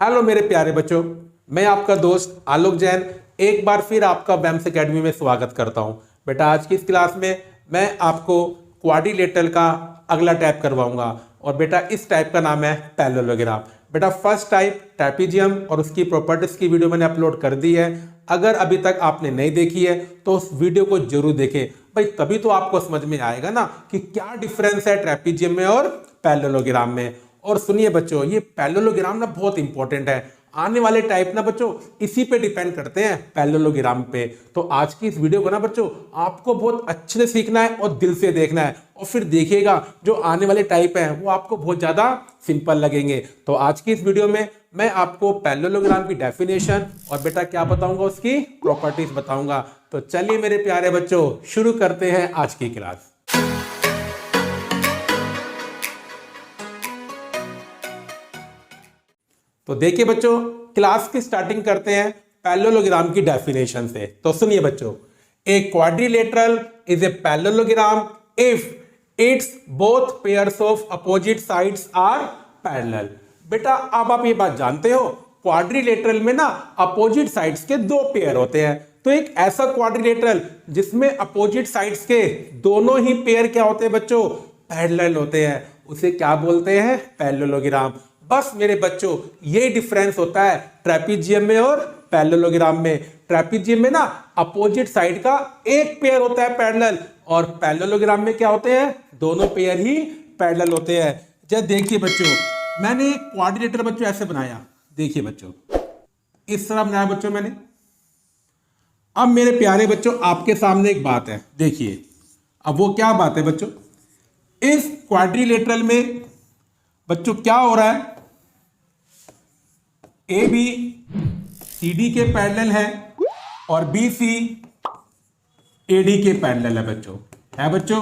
Hello मेरे प्यारे बच्चों, मैं आपका दोस्त आलोक जैन एक बार फिर आपका बैम्स एकेडमी में स्वागत करता हूं। बेटा आज की इस क्लास में मैं आपको क्वाड्रिलेटरल का अगला टाइप करवाऊंगा और बेटा इस टाइप का नाम है पैरेललोग्राम। बेटा फर्स्ट टाइप ट्रेपीजियम और उसकी प्रॉपर्टीज की वीडियो मैंने अपलोड कर दी है। अगर अभी तक आपने नहीं देखी है तो उस वीडियो को जरूर देखें भाई, तभी तो आपको समझ में आएगा ना कि क्या डिफरेंस है ट्रेपीजियम में और पैरेललोग्राम में। और सुनिए बच्चों, ये पैरेललोग्राम ना बहुत इंपॉर्टेंट है। आने वाले टाइप ना बच्चों इसी पे डिपेंड करते हैं, पैरेललोग्राम पे। तो आज की इस वीडियो को ना बच्चों आपको बहुत अच्छे से सीखना है और दिल से देखना है, और फिर देखिएगा जो आने वाले टाइप है वो आपको बहुत ज्यादा सिंपल लगेंगे। तो आज की इस वीडियो में मैं आपको पैरेललोग्राम की डेफिनेशन और बेटा क्या बताऊंगा, उसकी प्रॉपर्टीज बताऊंगा। तो चलिए मेरे प्यारे बच्चों शुरू करते हैं आज की क्लास। तो देखिए बच्चों, क्लास की स्टार्टिंग करते हैं पैरेललोग्राम की डेफिनेशन से। तो सुनिए बच्चों, a quadrilateral is a parallelogram if it's both pairs of opposite sides are parallel. बेटा अब आप ये बात जानते हो, क्वाड्रिलेटरल में ना अपोजिट साइड्स के दो पेयर होते हैं। तो एक ऐसा क्वाड्रिलेटरल जिसमें अपोजिट साइड्स के दोनों ही पेयर क्या होते हैं बच्चों, पैरेलल होते हैं, उसे क्या बोलते हैं, पैरेललोग्राम। बस मेरे बच्चों ये डिफरेंस होता है ट्रेपीजियम में और पैरेललोग्राम में। ट्रेपीजियम में ना अपोजिट साइड का एक पेयर होता है पैरेलल, और पैरेललोग्राम में क्या होते हैं, दोनों पेयर ही पैरेलल होते हैं। जब देखिए बच्चों, मैंने एक क्वाड्रिलेटरल बच्चों ऐसे बनाया, देखिए बच्चों इस तरह बनाया बच्चों मैंने। अब मेरे प्यारे बच्चों आपके सामने एक बात है, देखिए अब वो क्या बात है बच्चों, इस क्वाड्रिलेटरल में बच्चों क्या हो रहा है, ए बी सी डी के पैरेलल है और बी सी ए डी के पैरेलल है बच्चों, है बच्चों,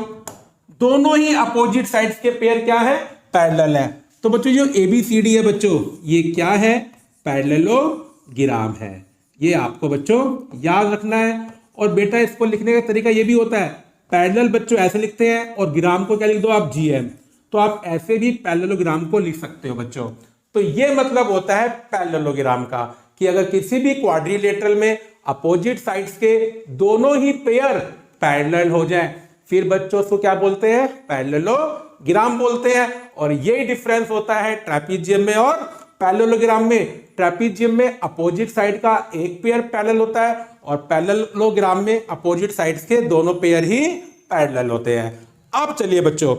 दोनों ही अपोजिट साइड्स के पेयर क्या है, पैरेलल है। तो बच्चों जो ए बी सी डी है बच्चों ये क्या है, पैरेललोग्राम है। ये आपको बच्चों याद रखना है। और बेटा इसको लिखने का तरीका ये भी होता है, पैरेलल बच्चों ऐसे लिखते हैं और ग्राम को क्या लिख दो आप, जी एम। तो आप ऐसे भी पैरेललोग्राम को लिख सकते हो बच्चों। तो ये मतलब होता है पैरेललोग्राम का कि अगर किसी भी क्वाड्रिलेटरल में अपोजिट साइड्स के दोनों ही पेयर पैरेलल हो जाए, फिर बच्चों उसको क्या बोलते हैं, पैरेललोग्राम बोलते हैं। और यही डिफरेंस होता है ट्रेपीजियम में और पैरेललोग्राम में। ट्रेपीजियम में अपोजिट साइड का एक पेयर पैरेलल होता है और पैरेललोग्राम में अपोजिट साइड्स के दोनों पेयर ही पैरेलल होते हैं। अब चलिए बच्चों,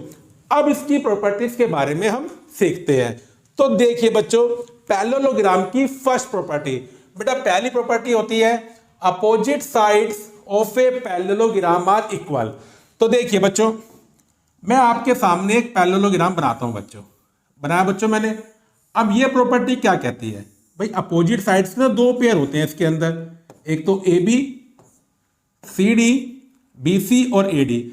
अब इसकी प्रॉपर्टीज के बारे में हम सीखते हैं। तो देखिए बच्चों, पैरेललोग्राम की फर्स्ट प्रॉपर्टी, बेटा पहली प्रॉपर्टी होती है opposite sides of a parallelogram are equal. तो देखिए बच्चों, मैं आपके सामने एक पैरेललोग्राम बनाता हूं बच्चों, बनाया बच्चों मैंने। अब ये प्रॉपर्टी क्या कहती है भाई, अपोजिट साइड्स के ना दो पेयर होते हैं इसके अंदर, एक तो A B C D, B C और ए डी।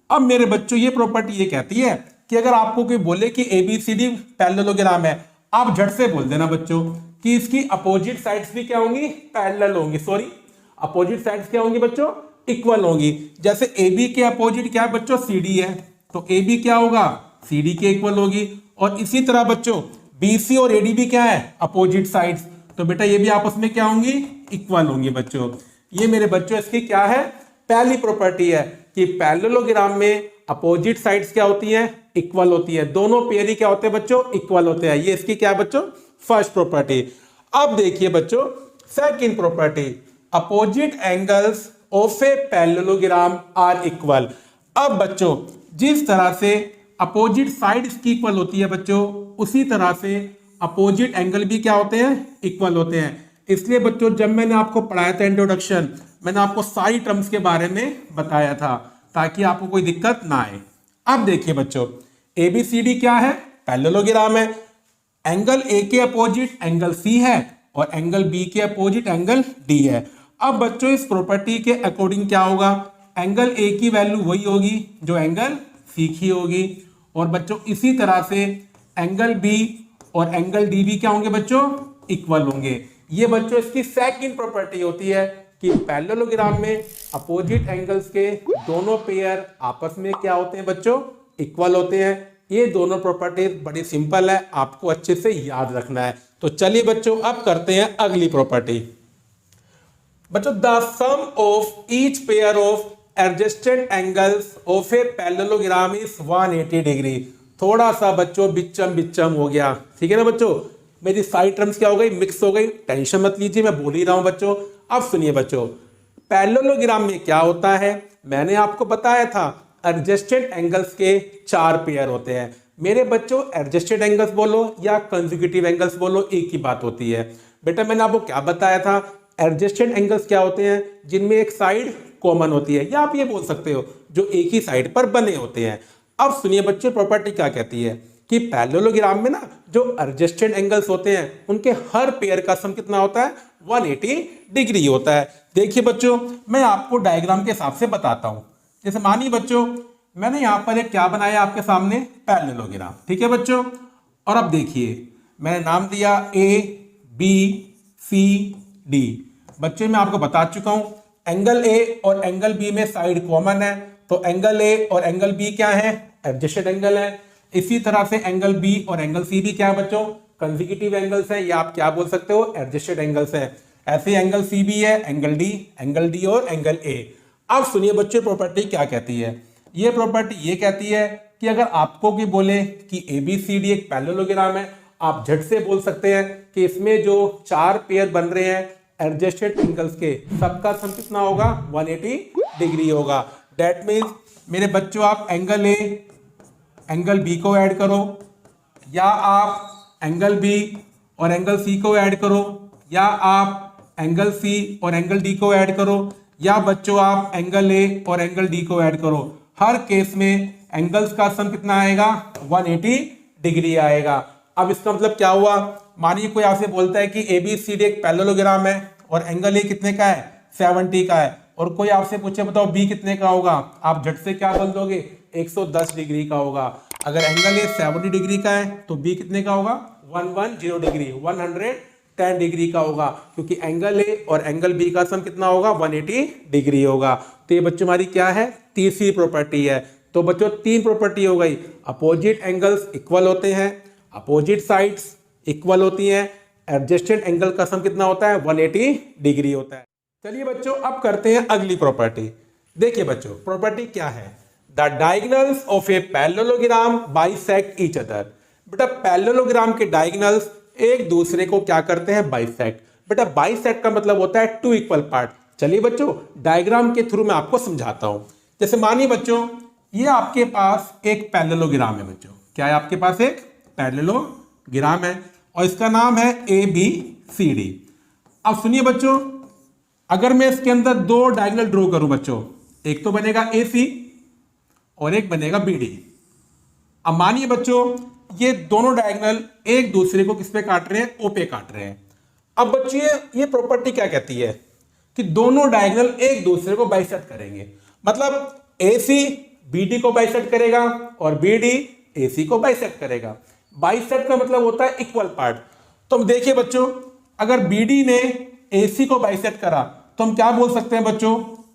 अब मेरे बच्चों ये प्रॉपर्टी ये कहती है कि अगर आपको कोई बोले कि A B C D parallelogram है, आप झट से बोल देना बच्चों कि इसकी अपोजिट साइड्स भी क्या होंगी, पैरेलल होंगी, सॉरी अपोजिट साइड्स क्या होंगी बच्चों, इक्वल होंगी। जैसे ए बी के अपोजिट क्या है बच्चों, सी डी है, तो ए बी क्या होगा, सी डी के इक्वल होगी। और इसी तरह बच्चों बी सी और ए डी भी क्या है, अपोजिट साइड्स, तो बेटा ये भी आपस में क्या होंगी, इक्वल होंगी बच्चों। ये मेरे बच्चों इसकी क्या है, पहली प्रॉपर्टी है कि पैरेललोग्राम में अपोजिट साइड्स क्या होती हैं, इक्वल होती है, दोनों पेयर ही क्या होते हैं बच्चों, इक्वल होते हैं। ये इसकी क्या है बच्चों, फर्स्ट प्रॉपर्टी। अब देखिए बच्चों second property, opposite angles of a parallelogram are equal. अब बच्चों जिस तरह से अपोजिट साइड इसकी इक्वल होती है बच्चों, उसी तरह से अपोजिट एंगल भी क्या होते हैं, इक्वल होते हैं। इसलिए बच्चों जब मैंने आपको पढ़ाया था इंट्रोडक्शन, मैंने आपको सारी टर्म्स के बारे में बताया था ताकि आपको कोई दिक्कत ना आए। अब देखिए बच्चों ए बी सी डी क्या है, पैरेललोग्राम है। एंगल ए के अपोजिट एंगल सी है और एंगल बी के अपोजिट एंगल डी है। अब बच्चों इस प्रॉपर्टी के अकॉर्डिंग क्या होगा, एंगल ए की वैल्यू वही होगी जो एंगल सी की होगी, और बच्चों इसी तरह से एंगल बी और एंगल डी भी क्या होंगे बच्चों, इक्वल होंगे। ये बच्चों इसकी सेकंड प्रॉपर्टी होती है कि पैरेललोग्राम में अपोजिट एंगल्स के दोनों पेयर आपस में क्या होते हैं बच्चों, इक्वल होते हैं। ये दोनों प्रॉपर्टीज बड़ी सिंपल है, आपको अच्छे से याद रखना है। तो तो चलिए बच्चों अब करते हैं अगली प्रॉपर्टी। बच्चों the sum of each pair of adjusted angles of a parallelogram is 180 degree. थोड़ा सा बच्चों बिच्चम हो गया, ठीक है ना बच्चों, मेरी साइड टर्म्स क्या हो गई, मिक्स हो गई, टेंशन मत लीजिए, मैं बोल ही रहा हूं बच्चों। अब सुनिए बच्चों, पैरेललोग्राम में क्या होता है, मैंने आपको बताया था एडजस्टेड एंगल्स के 4 पेयर होते हैं। मेरे बच्चों एडजस्टेड एंगल्स बोलो या कंसेक्यूटिव एंगल्स बोलो, एक ही बात होती है। बेटा मैंने आपको क्या बताया था, एडजस्टेड एंगल्स क्या होते हैं, जिनमें एक साइड कॉमन होती है, या आप ये बोल सकते हो जो एक ही साइड पर बने होते हैं। अब सुनिए बच्चे प्रॉपर्टी क्या कहती है कि पैरेललोग्राम में ना जो एडजस्टेड एंगल्स होते हैं उनके हर पेयर का सम कितना होता है, 180 डिग्री होता है। देखिए बच्चों मैं आपको डायग्राम के हिसाब से बताता हूं। जैसे मानिए बच्चों मैंने यहां पर एक क्या बनाया आपके सामने, पैरेललोग्राम, ठीक है बच्चों। और अब देखिए मैंने नाम दिया ए बी सी डी। बच्चे मैं आपको बता चुका हूं एंगल ए और एंगल बी में साइड कॉमन है, तो एंगल ए और एंगल बी क्या है, एडजस्टेड एंगल है। इसी तरह से एंगल बी और एंगल सी भी क्या है बच्चों, कंसेक्यूटिव एंगल्स है, या आप क्या बोल सकते हो एडजस्टेड एंगल्स है। ऐसे एंगल सी भी है, एंगल डी और एंगल ए। अब सुनिए बच्चे प्रॉपर्टी क्या कहती है, ये प्रॉपर्टी ये कहती है कि अगर आपको भी बोले कि ए बी सी डी एक पैरेललोग्राम है, आप झट से बोल सकते हैं कि इसमें जो 4 पेयर बन रहे हैं एडजस्टेड एंगल्स के, सबका सम कितना होगा, 180 डिग्री होगा। दैट मीन्स मेरे बच्चों आप एंगल ए एंगल बी को ऐड करो, या आप एंगल बी और एंगल सी को ऐड करो, या आप एंगल सी और एंगल डी को ऐड करो, या बच्चों आप एंगल ए और एंगल डी को ऐड करो। हर केस में एंगल्स का सम कितना आएगा, 180 डिग्री आएगा। अब इसका मतलब क्या हुआ, मानिए कोई आपसे बोलता है कि ए बी सी डी एक पैरेललोग्राम है और एंगल ए कितने का है, 70 का है, और कोई आपसे पूछे बताओ बी कितने का होगा, आप झट से क्या बोल दोगे, 110 डिग्री का होगा। अगर एंगल ए 70 डिग्री का है तो बी कितने का होगा, 110 डिग्री, 110 डिग्री का होगा, क्योंकि एंगल ए और एंगल बी का सम कितना होगा, 180 डिग्री होगा। तो ये बच्चों हमारी क्या है, तीसरी प्रॉपर्टी है। तो बच्चों 3 प्रॉपर्टी हो गई, अपोजिट एंगल्स इक्वल होते हैं, अपोजिट साइड्स इक्वल होती हैं, एडजस्टेड एंगल का सम कितना होता है, 180 डिग्री होता है। चलिए बच्चों अब करते हैं अगली प्रॉपर्टी। देखिए बच्चों प्रॉपर्टी क्या है, the diagonals of a parallelogram bisect each other. बेटा पैरेललोग्राम के डायगोनल्स एक दूसरे को क्या करते हैं, बाइसेक्ट। बेटा बाइसेक्ट का मतलब होता है 2 इक्वल पार्ट। चलिए बच्चों डायग्राम के थ्रू मैं आपको समझाता हूं। जैसे मानिए बच्चों ये आपके पास एक पैरेललोग्राम है बच्चों, क्या है आपके पास एक पैरेललोग्राम है और इसका नाम है ए बी सी डी। अब सुनिए बच्चों अगर मैं इसके अंदर 2 डायगोनल ड्रॉ करूं बच्चों, एक तो बनेगा ए सी और एक बनेगा बी डी। अब मानिए बच्चों ये दोनों डायगोनल एक दूसरे को किस पे काट रहे हैं, ओ पे काट रहे हैं। अब बच्चों ये प्रॉपर्टी क्या कहती है कि दोनों डायगोनल एक दूसरे को बाइसेक्ट करेंगे, मतलब ए सी बी डी को बाइसेक्ट करेगा और बी डी ए सी को बाइसेक्ट करेगा। बाइसेक्ट का मतलब होता है इक्वल पार्ट। तो हम देखिए बच्चों अगर बी डी ने ए सी को बाइसेक्ट करा तो हम क्या बोल सकते हैं बच्चों,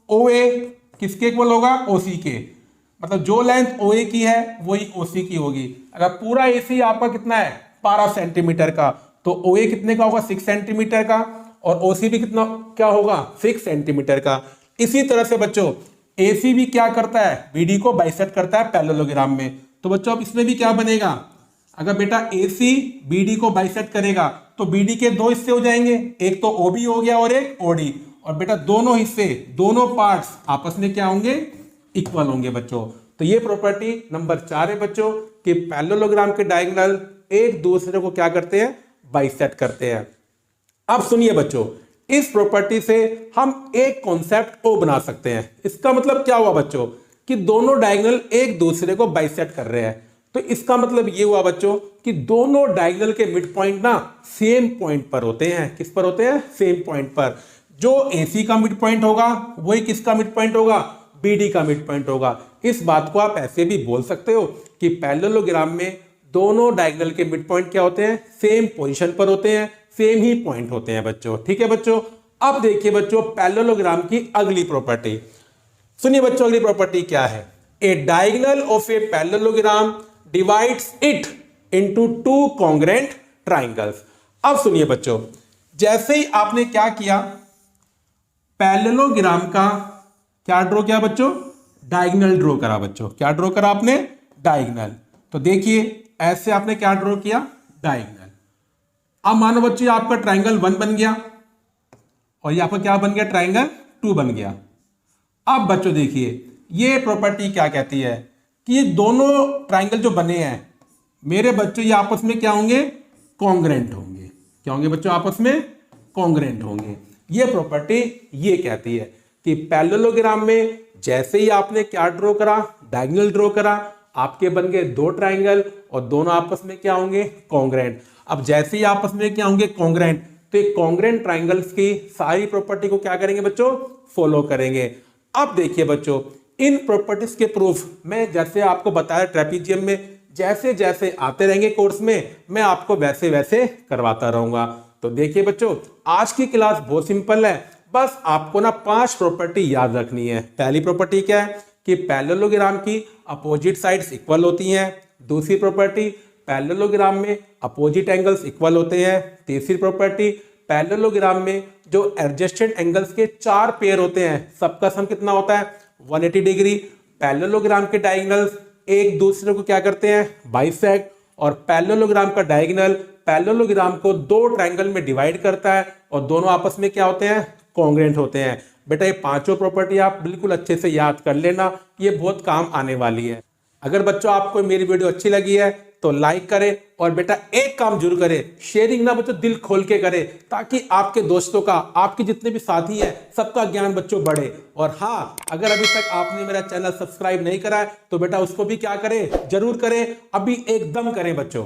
ओ ए किसके इक्वल होगा, ओ सी के, मतलब जो लेंथ ओ ए की है वही ओ सी की होगी। अगर पूरा ए सी आपका कितना है 12 सेंटीमीटर का, तो ओ ए कितने का होगा, 6 सेंटीमीटर का, और ओ सी भी कितना क्या होगा, 6 सेंटीमीटर का। इसी तरह से बच्चों ए सी भी क्या करता है, बी डी को बाइसेक्ट करता है पैरेललोग्राम में। तो बच्चों अब इसमें भी क्या बनेगा, अगर बेटा ए सी बी डी को बाइसेक्ट करेगा तो बी डी के 2 हिस्से हो जाएंगे, एक तो ओ बी हो गया और एक ओ डी, और बेटा दोनों हिस्से दोनों पार्ट्स आपस में क्या होंगे, इक्वल होंगे बच्चों। तो ये प्रॉपर्टी नंबर 4 है बच्चों कि पैरेललोग्राम के डायगोनल एक दूसरे को क्या करते हैं, बाइसेक्ट करते हैं। अब सुनिए बच्चों इस प्रॉपर्टी से हम एक कॉन्सेप्ट ओ बना सकते हैं। इसका मतलब क्या हुआ बच्चों कि दोनों डायगोनल एक दूसरे को बाइसेक्ट कर रहे हैं, तो इसका मतलब ये हुआ बच्चों कि दोनों डायगोनल के मिड पॉइंट ना सेम पॉइंट पर होते हैं। किस पर होते हैं, सेम पॉइंट पर। जो AC का मिड पॉइंट होगा वही किसका मिड पॉइंट होगा, BD का मिड पॉइंट होगा। इस बात को आप ऐसे भी बोल सकते हो कि पैरेललोग्राम में दोनों डायगोनल के मिड पॉइंट क्या होते हैं, सेम पोजीशन पर होते हैं, सेम ही पॉइंट होते हैं बच्चों। ठीक है बच्चों, अब देखिए बच्चों पैरेललोग्राम की अगली प्रॉपर्टी। सुनिए बच्चों अगली प्रॉपर्टी क्या है, a diagonal of a parallelogram divides it into 2 congruent triangles. अब सुनिए बच्चों, जैसे ही आपने क्या किया, पैरेललोग्राम का क्या ड्रॉ किया बच्चों, डायगोनल ड्रॉ करा बच्चों। क्या ड्रॉ करा आपने, डायगोनल। तो देखिए ऐसे आपने क्या ड्रॉ किया, डायगोनल। अब मानो बच्चों ये आपका ट्राइंगल 1 बन गया और ये आपका क्या बन गया, ट्राइंगल 2 बन गया। अब बच्चों देखिए ये प्रॉपर्टी क्या कहती है कि ये दोनों ट्राइंगल जो बने हैं मेरे बच्चों, ये आपस में क्या होंगे, कॉन्ग्रेंट होंगे। क्या होंगे बच्चों, आपस में कॉन्ग्रेंट होंगे। ये प्रॉपर्टी ये कहती है कि पैरेललोग्राम में जैसे ही आपने क्या ड्रॉ करा, डायगोनल ड्रॉ करा, आपके बन गए 2 ट्राइंगल और दोनों आपस में क्या होंगे, कॉन्ग्रेंट। अब जैसे ही आपस में क्या होंगे, कॉन्ग्रेंट, तो ये कॉन्ग्रेंट ट्राइंगल्स की सारी प्रॉपर्टी को क्या करेंगे बच्चों, फॉलो करेंगे। अब देखिए बच्चों, इन प्रॉपर्टीज के प्रूफ मैं जैसे आपको बताया ट्रेपीजियम में, जैसे जैसे आते रहेंगे कोर्स में मैं आपको वैसे वैसे करवाता रहूंगा। तो देखिए बच्चों, आज की क्लास बहुत सिंपल है, बस आपको ना 5 प्रॉपर्टी याद रखनी है। पहली प्रॉपर्टी क्या है कि पैरेललोग्राम की अपोजिट साइड्स इक्वल होती हैं। दूसरी प्रॉपर्टी, पैरेललोग्राम में अपोजिट एंगल्स इक्वल होते हैं। तीसरी प्रॉपर्टी, पैरेललोग्राम में जो एडजेसेंट एंगल्स के 4 पेयर होते हैं, सबका सम कितना होता है, 180 डिग्री। पैरेललोग्राम के डायगोनल्स एक दूसरे को क्या करते हैं, बाइसेक्ट। और पैरेललोग्राम का डायगोनल पैरेललोग्राम को 2 ट्रायंगल में डिवाइड करता है और दोनों आपस में क्या होते हैं, कॉन्ग्रेंट होते हैं। बेटा ये 5 प्रॉपर्टी आप बिल्कुल अच्छे से याद कर लेना, ये बहुत काम आने वाली है। अगर बच्चों आपको मेरी वीडियो अच्छी लगी है तो लाइक करें और बेटा एक काम जरूर करें, शेयरिंग ना बच्चों दिल खोल के करें, ताकि आपके दोस्तों का, आपके जितने भी साथी हैं, सबका ज्ञान बच्चों बढ़े। और हाँ, अगर अभी तक आपने मेरा चैनल सब्सक्राइब नहीं करा है तो बेटा उसको भी क्या करें, जरूर करें, अभी एकदम करें बच्चों।